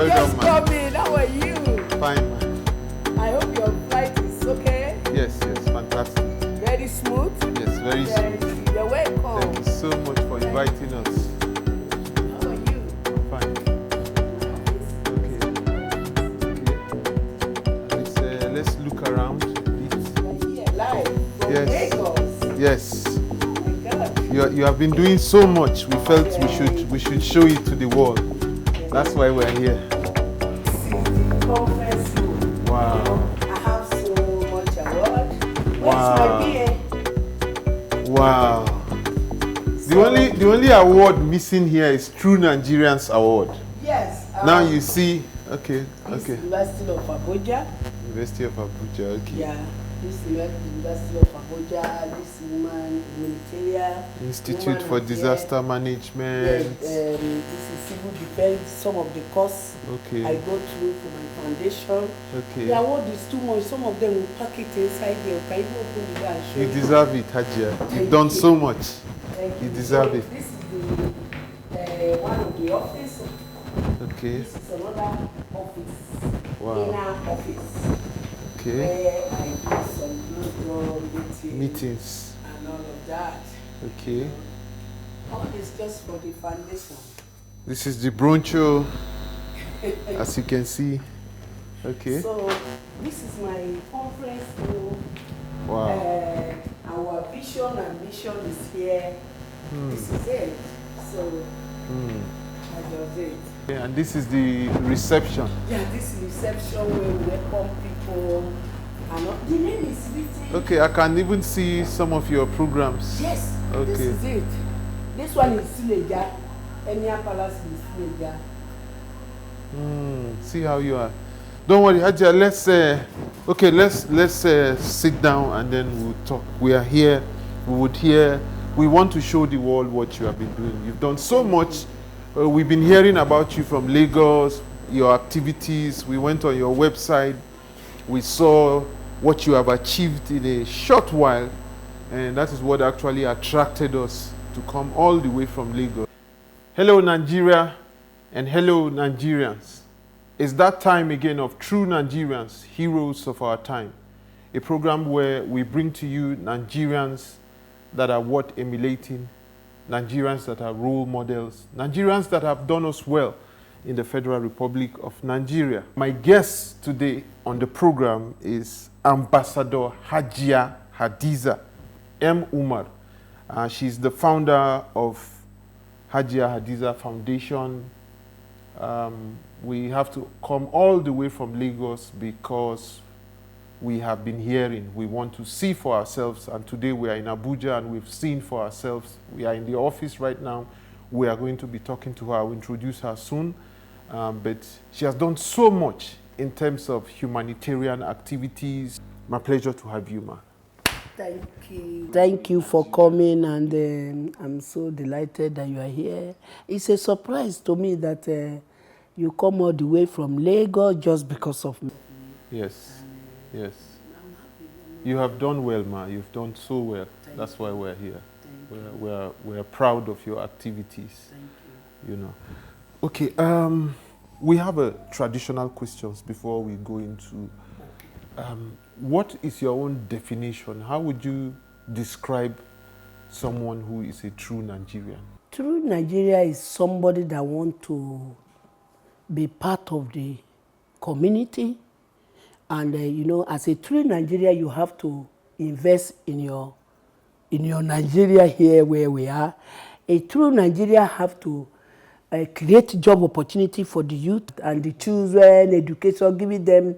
Well just done, coming. How are you? Fine, man. I hope your flight is okay. Yes, fantastic. Very smooth. Yes, very smooth. You're welcome. Thank you so much for inviting us. How are you? Fine. Okay. Let's look around a bit. Here, live from Yes. Lagos. Yes. Oh my God. You have been doing so much. We felt we should show it to the world. That's why we're here. This is the conference room. Wow. I have so much award. Wow. Where's my beer? Wow. The only award missing here is True Nigerians Award. Yes. Now you see, okay. University of Abuja. University of Abuja, okay. Yeah. This University of Abuja, this woman, humanitarian. Institute for Disaster Management. This is civil defense, some of the courses Okay. I go through for my foundation. Okay. The award is too much. Some of them will pack it inside there. Can you open the door and show You deserve it, Hajiya. You've done so much. Thank You deserve it. This is the one of the office. Okay. This is another office. Wow. Inner office. Okay. Where I do some closed door Meetings. and all of that. Okay. All is just for the foundation. This is the broncho, as you can see. Okay. So this is my conference room. Wow. Our vision and mission is here. This is it. So I just it. Okay, and this is the reception. Yeah, this reception where we welcome people. And the name is written. Okay, I can even see some of your programs. Yes. Okay. This is it. This one is Sileja. Emir Palace is Sileja. See how you are. Don't worry, Hajiya. Let's sit down and then we'll talk. We are here. We want to show the world what you have been doing. You've done so much. We've been hearing about you from Lagos, your activities. We went on your website. We saw what you have achieved in a short while, and that is what actually attracted us to come all the way from Lagos. Hello, Nigeria, and hello, Nigerians. It's that time again of True Nigerians, Heroes of Our Time, a program where we bring to you Nigerians that are worth emulating, Nigerians that are role models, Nigerians that have done us well in the Federal Republic of Nigeria. My guest today on the program is Ambassador Hajiya Hadiza Umar. She's the founder of Hajiya Hadiza Foundation. We have to come all the way from Lagos because we have been hearing, we want to see for ourselves, and today we are in Abuja and we've seen for ourselves. We are in the office right now. We are going to be talking to her. I'll introduce her soon. But she has done so much in terms of humanitarian activities. My pleasure to have you, ma. Thank you. Thank you for coming, and I'm so delighted that you are here. It's a surprise to me that you come all the way from Lagos just because of me. Yes. You have done well, ma. You've done so well. That's why we're here. We're proud of your activities. Thank you. You know. Okay. We have a traditional questions before we go into. What is your own definition? How would you describe someone who is a true Nigerian? True Nigeria is somebody that wants to be part of the community. And, as a true Nigeria, you have to invest in your Nigeria here where we are. A true Nigeria have to create job opportunity for the youth and the children, education, giving them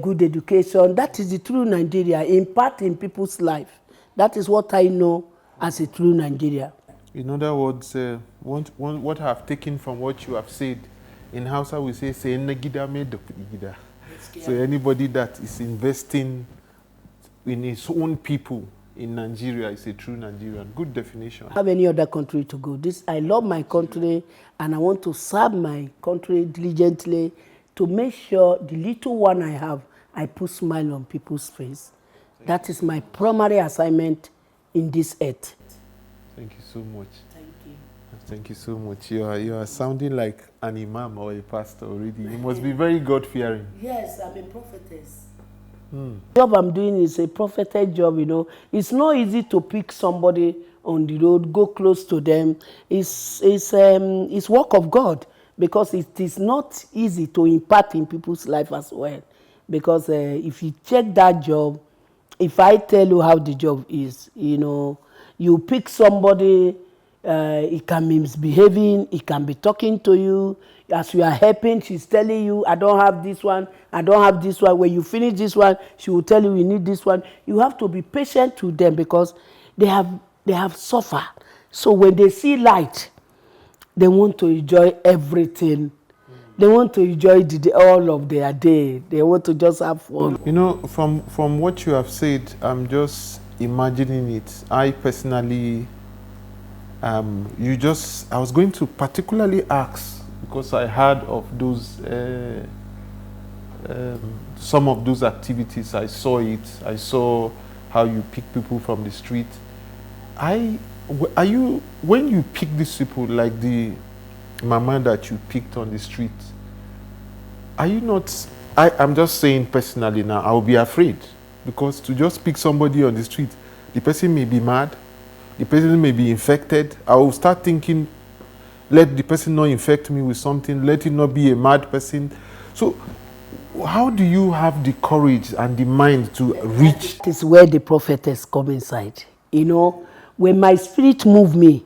good education. That is the true Nigeria, impact in people's life. That is what I know as a true Nigeria. In other words, what I have taken from what you have said, in Hausa we say negida me dokida. So anybody that is investing in his own people in Nigeria is a true Nigerian. Good definition. I have any other country to go. I love my country and I want to serve my country diligently to make sure the little one I have, I put smile on people's face. That is my primary assignment in this earth. Thank you so much. Thank you. Thank you so much. You are sounding like an imam or a pastor already. You must be very God-fearing. Yes, I'm a prophetess. The job I'm doing is a prophetess job, you know. It's not easy to pick somebody on the road, go close to them. It's work of God, because it is not easy to impart in people's life as well. Because if you check that job, if I tell you how the job is, you know, you pick somebody, he can be misbehaving, he can be talking to you. As you are helping, she's telling you, I don't have this one, I don't have this one. When you finish this one, she will tell you, you need this one. You have to be patient with them, because they have suffered. So when they see light, they want to enjoy everything. They want to enjoy all of their day. They want to just have fun. You know, from what you have said, I'm just imagining it. I personally, I was going to particularly ask, because I heard of those, some of those activities. I saw it. I saw how you pick people from the street. When you pick these people, like the mama that you picked on the street, are you not, I'm just saying personally now, I will be afraid, because to just pick somebody on the street, the person may be mad, the person may be infected. I will start thinking, let the person not infect me with something, let it not be a mad person. So how do you have the courage and the mind to reach? It is where the prophetess come inside. You know, when my spirit move me,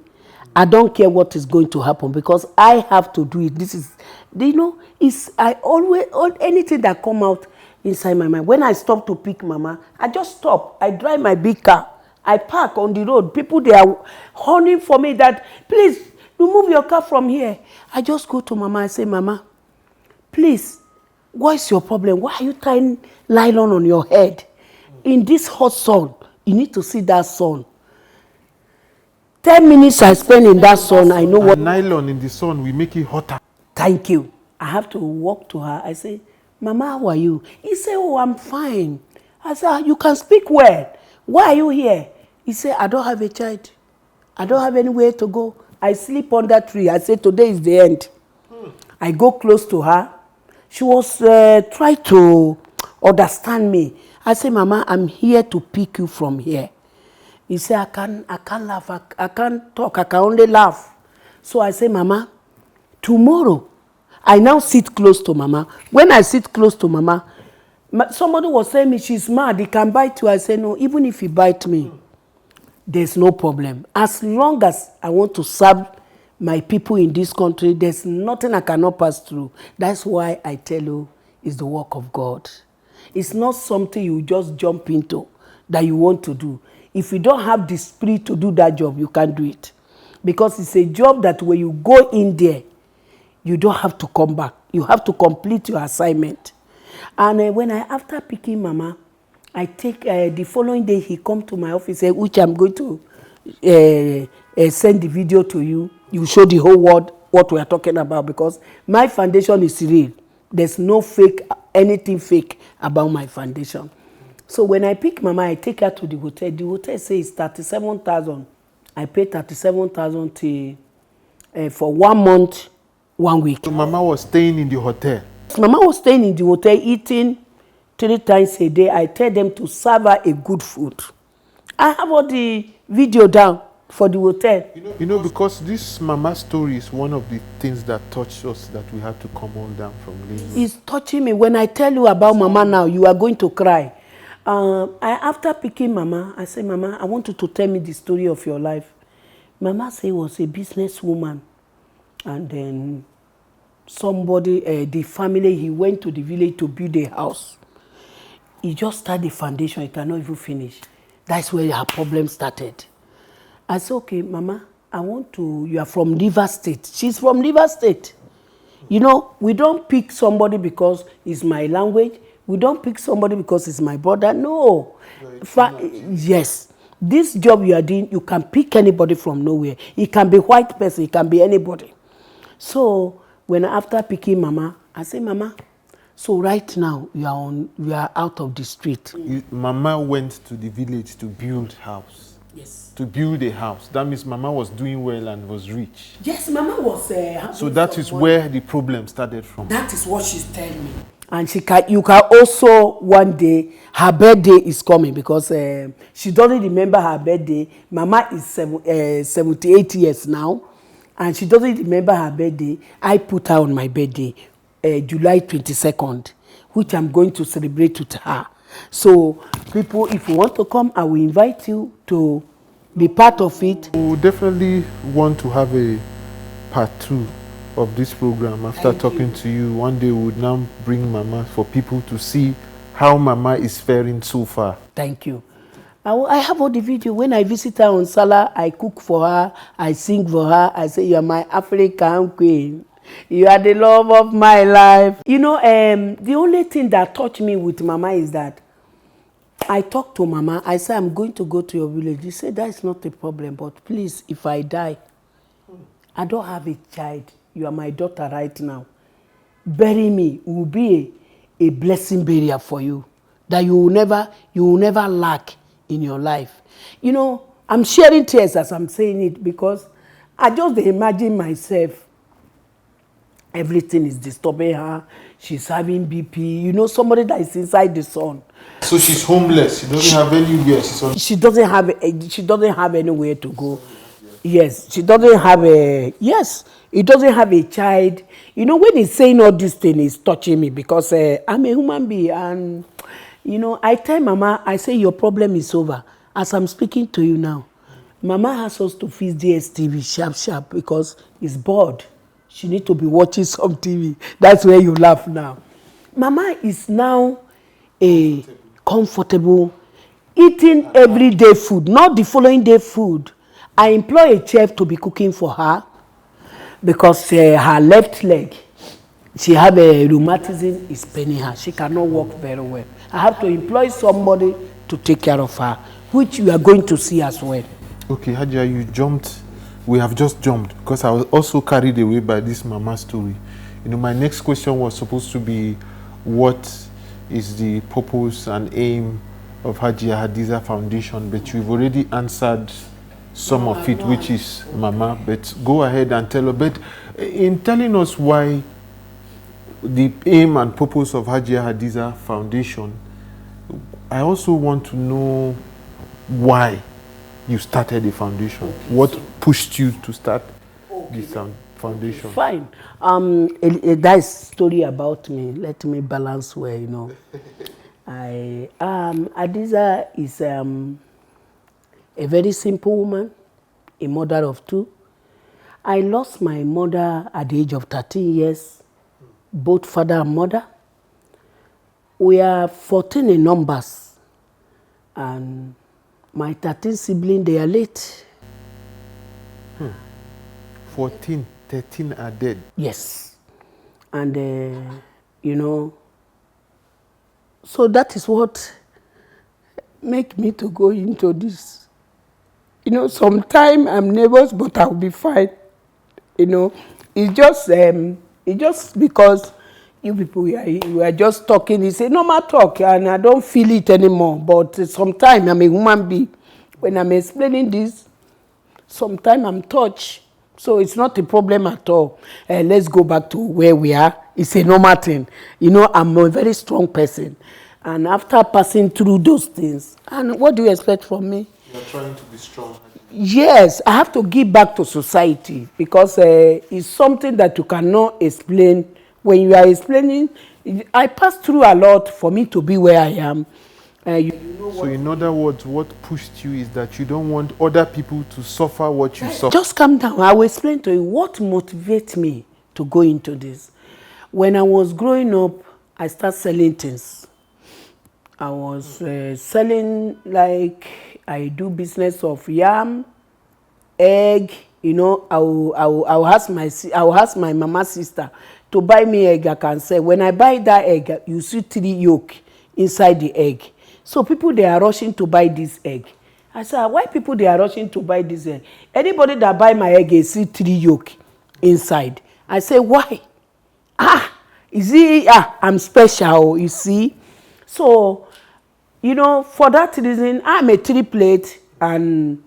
I don't care what is going to happen, because I have to do it. This is, you know, anything that come out inside my mind. When I stop to pick mama, I just stop. I drive my big car. I park on the road. People, they are horning for me that, please, remove your car from here. I just go to mama. I say, mama, please, what is your problem? Why are you tying nylon on your head? In this hot sun, you need to see that sun. 10 minutes I spend in that sun, I know what. Nylon in the sun, we make it hotter. Thank you. I have to walk to her. I say, mama, how are you? He said, oh, I'm fine. I said, you can speak well. Why are you here? He said, I don't have a child. I don't have anywhere to go. I sleep on that tree. I said, today is the end. I go close to her. She was trying to understand me. I said, mama, I'm here to pick you from here. He said, I can't laugh. I can't talk. I can only laugh. So I say, mama, tomorrow, I now sit close to mama. When I sit close to mama, somebody was saying me, she's mad. He can bite you. I say, no, even if he bite me, there's no problem. As long as I want to serve my people in this country, there's nothing I cannot pass through. That's why I tell you, it's the work of God. It's not something you just jump into that you want to do. If you don't have the spirit to do that job, you can't do it. Because it's a job that when you go in there, you don't have to come back. You have to complete your assignment. And when after picking mama, I take, the following day, he come to my office, which I'm going to send the video to you. You show the whole world what we are talking about, because my foundation is real. There's no fake, anything fake about my foundation. So when I pick mama, I take her to the hotel. The hotel says 37,000. I pay 37,000 for 1 month, 1 week. So mama was staying in the hotel? Mama was staying in the hotel, eating 3 times a day. I tell them to serve her a good food. I have all the video down for the hotel. You know, because this mama story is one of the things that touched us, that we had to come all down from Lagos. It's touching me. When I tell you about mama now, you are going to cry. After picking mama, I say, mama, I want you to tell me the story of your life. Mama said he was a businesswoman. And then somebody, the family, he went to the village to build a house. He just started the foundation. He cannot even finish. That's where her problem started. I said, okay, mama, you are from Rivers State. She's from Rivers State. You know, we don't pick somebody because it's my language. We don't pick somebody because it's my brother. No. Yes. This job you are doing, you can pick anybody from nowhere. It can be white person. It can be anybody. So when after picking mama, I say, mama, so right now you are out of the street. Mama went to the village to build house. Yes. To build a house. That means Mama was doing well and was rich. Yes, Mama was. So that is where the problem started from. That is what she's telling me. And you can also one day, her birthday is coming because she doesn't remember her birthday. Mama is 78 years now, and she doesn't remember her birthday. I put her on my birthday, July 22nd, which I'm going to celebrate with her. So people, if you want to come, I will invite you to be part of it. We definitely want to have a part 2 of this program after talking to you. One day we would now bring Mama for people to see how Mama is faring so far. Thank you. I have all the video. When I visit her on Salah, I cook for her, I sing for her, I say, you are my African queen. You are the love of my life. You know, the only thing that touched me with Mama is that I talked to Mama. I said, I'm going to go to your village. She said, that is not a problem, but please, if I die, I don't have a child. You are my daughter right now. Bury me. It will be a blessing burial for you that you will never lack in your life. You know, I'm shedding tears as I'm saying it because I just imagine myself. Everything is disturbing her. She's having BP. You know, somebody that is inside the sun. So she's homeless. She doesn't have anywhere. She doesn't have anywhere to go. Yes, she doesn't have a. Yes, he doesn't have a child. You know, when he's saying all these things, it's touching me because I'm a human being, and you know, I tell Mama, I say your problem is over. As I'm speaking to you now, Mama has us to fix DSTV sharp because he's bored. She need to be watching some TV. That's where you laugh now. Mama is now a comfortable, eating everyday food, not the following day food. I employ a chef to be cooking for her because her left leg, she have a rheumatism is paining her. She cannot walk very well. I have to employ somebody to take care of her, which you are going to see as well. Okay, Hajiya, you jumped. We have just jumped because I was also carried away by this Mama story. You know, my next question was supposed to be, what is the purpose and aim of Hajiya Hadiza Foundation? But you've already answered some of it, which is Mama. But go ahead and tell her. But in telling us why the aim and purpose of Hajiya Hadiza Foundation, I also want to know why you started the foundation. Okay, what pushed you to start this foundation? Fine. That story about me. Let me balance well, you know. Hadiza is a very simple woman, a mother of 2. I lost my mother at the age of 13 years, both father and mother. We are 14 in numbers, and my 13 siblings, they are late. 14, 13 are dead. Yes. And, you know, so that is what make me to go into this. You know, sometimes I'm nervous, but I'll be fine. You know, it's just because you people, we are just talking. It's a normal talk, and I don't feel it anymore. But sometimes I'm a human being. When I'm explaining this, sometimes I'm touched. So it's not a problem at all. Let's go back to where we are. It's a normal thing. You know, I'm a very strong person. And after passing through those things, and what do you expect from me? You're trying to be strong. Yes, I have to give back to society because it's something that you cannot explain. When you are explaining, I passed through a lot for me to be where I am. You know, so in other words, what pushed you is that you don't want other people to suffer what you suffer. Just calm down. I will explain to you what motivates me to go into this. When I was growing up, I started selling things. I was selling, like, I do business of yam, egg. You know, I will ask my mama's sister to buy me egg. I can say, when I buy that egg, you see 3 yolk inside the egg. So people, they are rushing to buy this egg. I said, why people they are rushing to buy this egg? Anybody that buy my egg, they see 3 yolk inside. I say, why? I'm special, you see. So, you know, for that reason, I'm a 3 plate. and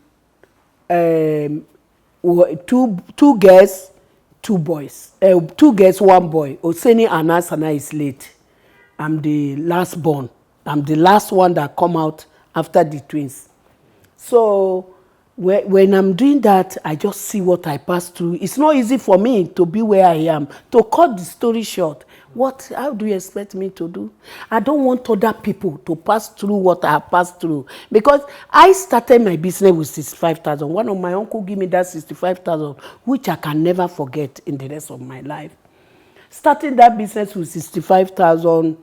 two girls, two boys. Two girls, one boy. Oseni and Asana is late. I'm the last born. I'm the last one that come out after the twins. So when I'm doing that, I just see what I pass through. It's not easy for me to be where I am. To cut the story short, how do you expect me to do? I don't want other people to pass through what I have passed through. Because I started my business with 65,000. One of my uncle gave me that 65,000, which I can never forget in the rest of my life. Starting that business with 65,000,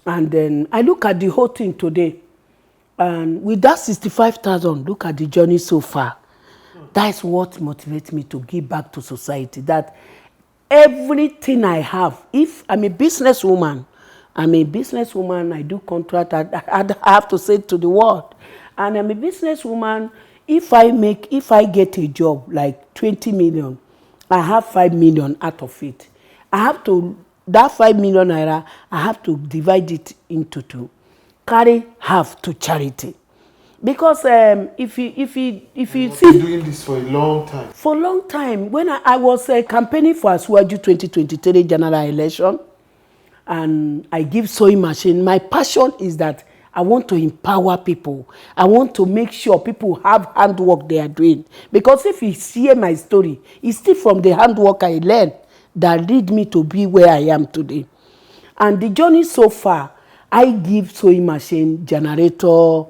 and then I look at the whole thing today. And with that 65,000, look at the journey so far. That is what motivates me to give back to society. That everything I have, if I'm a businesswoman, I do contract, I have to say it to the world. And I'm a businesswoman, if I get a job like 20 million, I have 5 million out of it. That 5 million naira, I have to divide it into two. Carry half to charity. Because if you see, been doing this for a long time. For a long time, when I was campaigning for Asuwaju 2023 general election, and I give sewing machine, my passion is that I want to empower people. I want to make sure people have handwork they are doing. Because if you hear my story, it's still from the handwork I learned that lead me to be where I am today. And the journey so far, I give sewing machine, generator,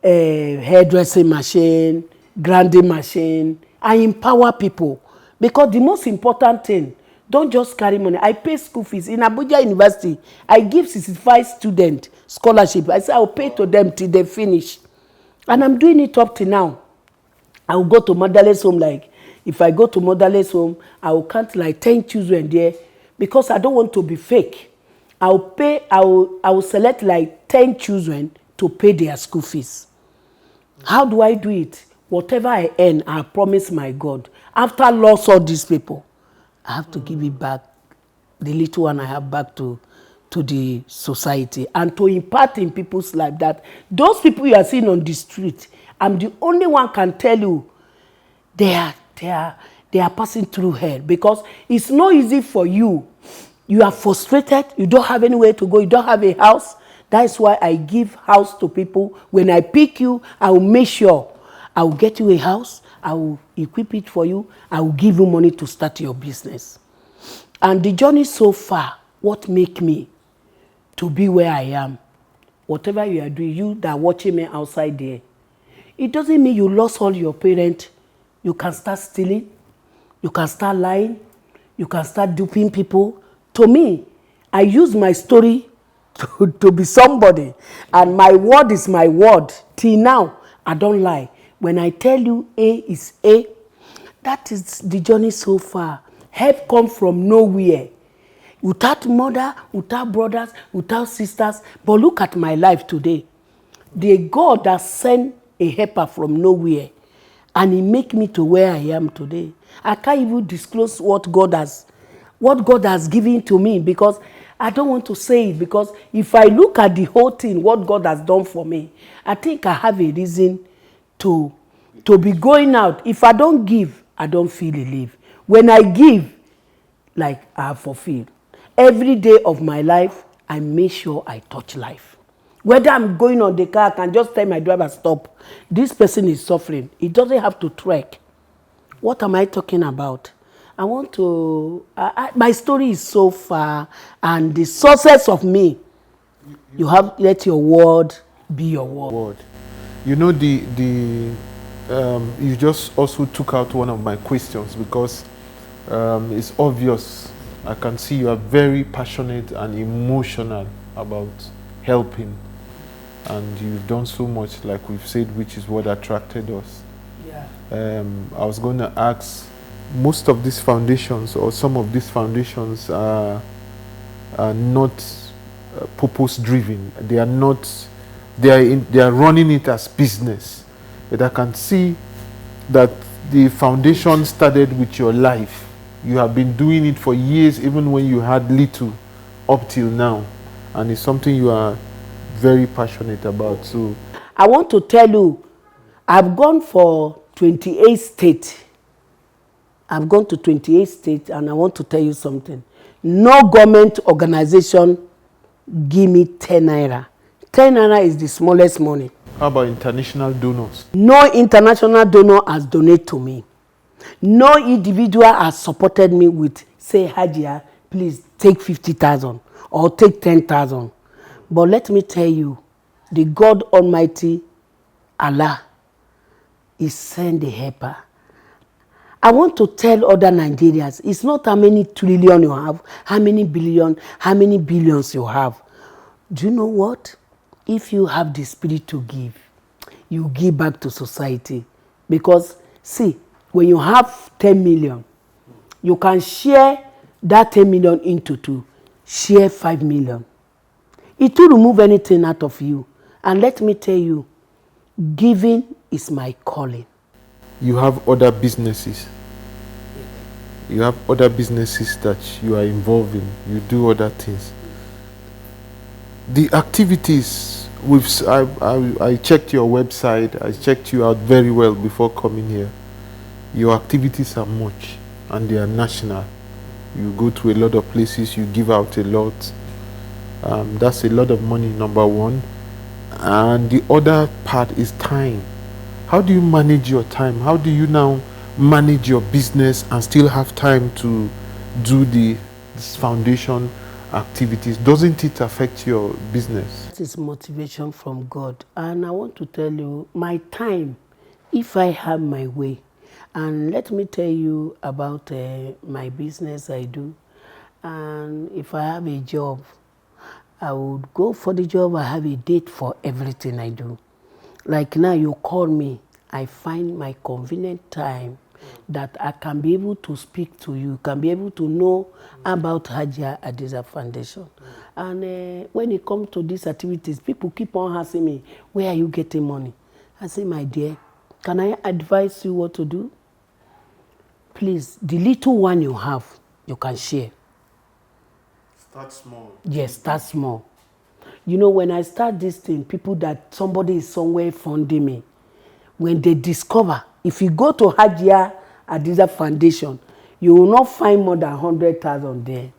hairdressing machine, grinding machine. I empower people. Because the most important thing, don't just carry money. I pay school fees. In Abuja University, I give 65 students scholarship. I say I'll pay to them till they finish. And I'm doing it up to now. I will go to motherless home. Like, if I go to motherless home, I will count like 10 children there. Because I don't want to be fake. I will select like 10 children to pay their school fees. How do I do it? Whatever I earn, I promise my God. After I lost all these people, I have to give it back, the little one I have back to the society, and to impart in people's life that those people you are seeing on the street, I'm the only one can tell you they are passing through hell, because it's not easy for you. You are frustrated, you don't have anywhere to go, you don't have a house. That is why I give house to people. When I pick you, I will make sure I will get you a house, I will equip it for you, I will give you money to start your business. And the journey so far, what make me to be where I am, whatever you are doing, you that are watching me outside there, it doesn't mean you lost all your parents. You can start stealing, you can start lying, you can start duping people. To me, I use my story to be somebody, and my word is my word. Till now, I don't lie. When I tell you A is A, that is the journey so far. Help come from nowhere. Without mother, without brothers, without sisters. But look at my life today. The God that sent a helper from nowhere, and he make me to where I am today. I can't even disclose what God has given to me, because I don't want to say it, because if I look at the whole thing, what God has done for me, I think I have a reason to be going out. If I don't give, I don't feel relief. When I give, like I have fulfilled. Every day of my life, I make sure I touch life. Whether I'm going on the car, I can just tell my driver, stop. This person is suffering. It doesn't have to trek. What am I talking about? I want to, my story is so far, and the success of me, you have, let your word be your word. You know, you just also took out one of my questions, because it's obvious. I can see you are very passionate and emotional about helping, and you've done so much, like we've said, which is what attracted us. Yeah. I was going to ask, most of these foundations, or some of these foundations, are not purpose driven. They are not. They are running it as business. But I can see that the foundation started with your life. You have been doing it for years, even when you had little, up till now, and it's something you are very passionate about. So I want to tell you, I've gone for 28 states. I've gone to 28 states, and I want to tell you something. No government organization give me 10 naira. 10 naira is the smallest money. How about international donors? No international donor has donated to me. No individual has supported me with, say, Hajiya, please take 50,000 or take 10,000. But let me tell you, the God Almighty, Allah, is send the helper. I want to tell other Nigerians, it's not how many trillion you have, how many billion, how many billions you have. Do you know what? If you have the spirit to give, you give back to society. Because, see, when you have 10 million, you can share that 10 million into two. Share 5 million. It will remove anything out of you. And let me tell you, giving is my calling. You have other businesses. You have other businesses that you are involved in. You do other things. The activities, I checked your website. I checked you out very well before coming here. Your activities are much, and they are national. You go to a lot of places. You give out a lot. That's a lot of money, number one. And the other part is time. How do you manage your time? How do you now manage your business and still have time to do this foundation activities? Doesn't it affect your business? That is motivation from God. And I want to tell you, my time, if I have my way, and let me tell you about my business I do. And if I have a job, I would go for the job. I have a date for everything I do. Like now you call me, I find my convenient time that I can be able to speak to you, can be able to know about Hajiya Hadiza Foundation. And when it comes to these activities, people keep on asking me, where are you getting money? I say, my dear, can I advise you what to do? Please, the little one you have, you can share. Start small. Yes, start small. You know, when I start this thing, people that somebody is somewhere funding me, when they discover, if you go to Hajiya Hadiza Foundation, you will not find more than 100,000 there.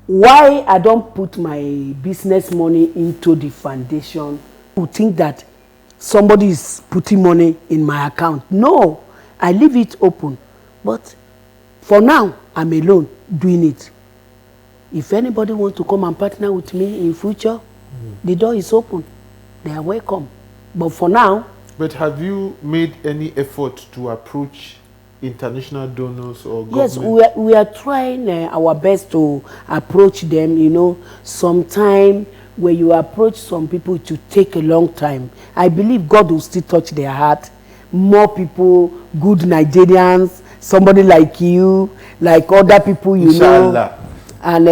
Why I don't put my business money into the foundation? You think that somebody is putting money in my account. No, I leave it open. But for now, I'm alone doing it. If anybody wants to come and partner with me in future, the door is open. They are welcome. But for now... But have you made any effort to approach international donors or government? Yes, we are trying our best to approach them. You know, sometime when you approach some people, it will take a long time. I believe God will still touch their heart. More people, good Nigerians, somebody like you, like other people you Inshallah. know. And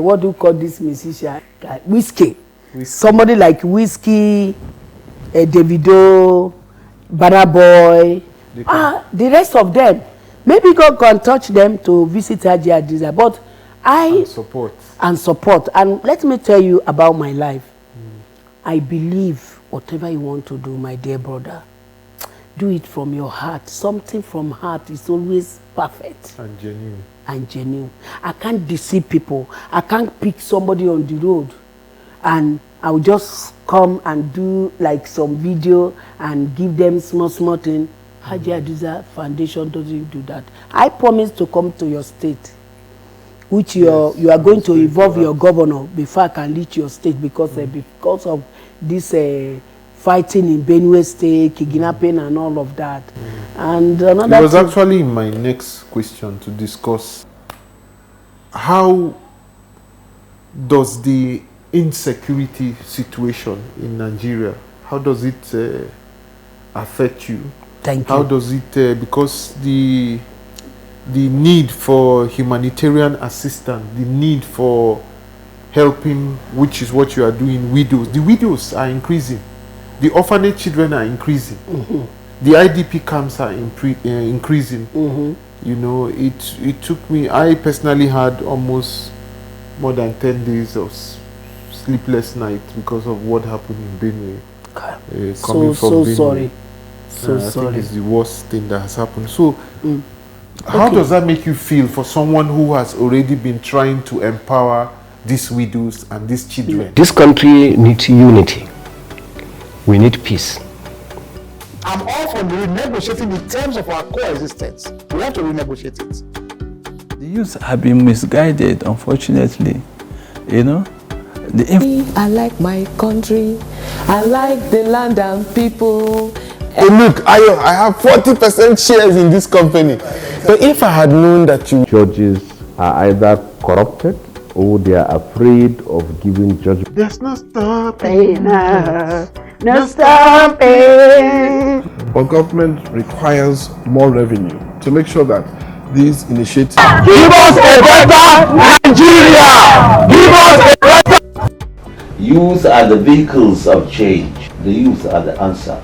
what do you call this musician? Whiskey. Somebody like Whiskey, Davido, Banner Boy, the rest of them. Maybe God can touch them to visit Hajiya Hadiza. But and support. And let me tell you about my life. I believe whatever you want to do, my dear brother, do it from your heart. Something from heart is always perfect. And genuine. And genuine. I can't deceive people. I can't pick somebody on the road and I'll just come and do like some video and give them small thing. Hajiya Hadiza Foundation doesn't do that. I promise to come to your state, which you are going to involve your governor before I can reach your state, because of this fighting in Benue State, kidnapping and all of that. And another it was actually my next question to discuss. How does the insecurity situation in Nigeria, how does it affect you? Thank you. How does it, because the need for humanitarian assistance, the need for helping, which is what you are doing, widows. The widows are increasing. The orphanage children are increasing. The IDP camps are increasing. You know, it took me, I personally had almost more than 10 days of sleepless nights because of what happened in Benue. coming from Benue. Sorry. So I sorry. think it's the worst thing that has happened. So, how does that make you feel for someone who has already been trying to empower these widows and these children? This country needs unity. We need peace. I'm all for renegotiating the terms of our coexistence. We have to renegotiate it. The youth have been misguided, unfortunately. You know, I like my country. I like the land and people. Hey, look, I have 40% shares in this company. But if I had known that you... Judges are either corrupted or they are afraid of giving judgment. There's no stopping us. No stopping. But government requires more revenue to make sure that these initiatives... Give us a better Nigeria! Give us a better... Youth are the vehicles of change. The youth are the answer.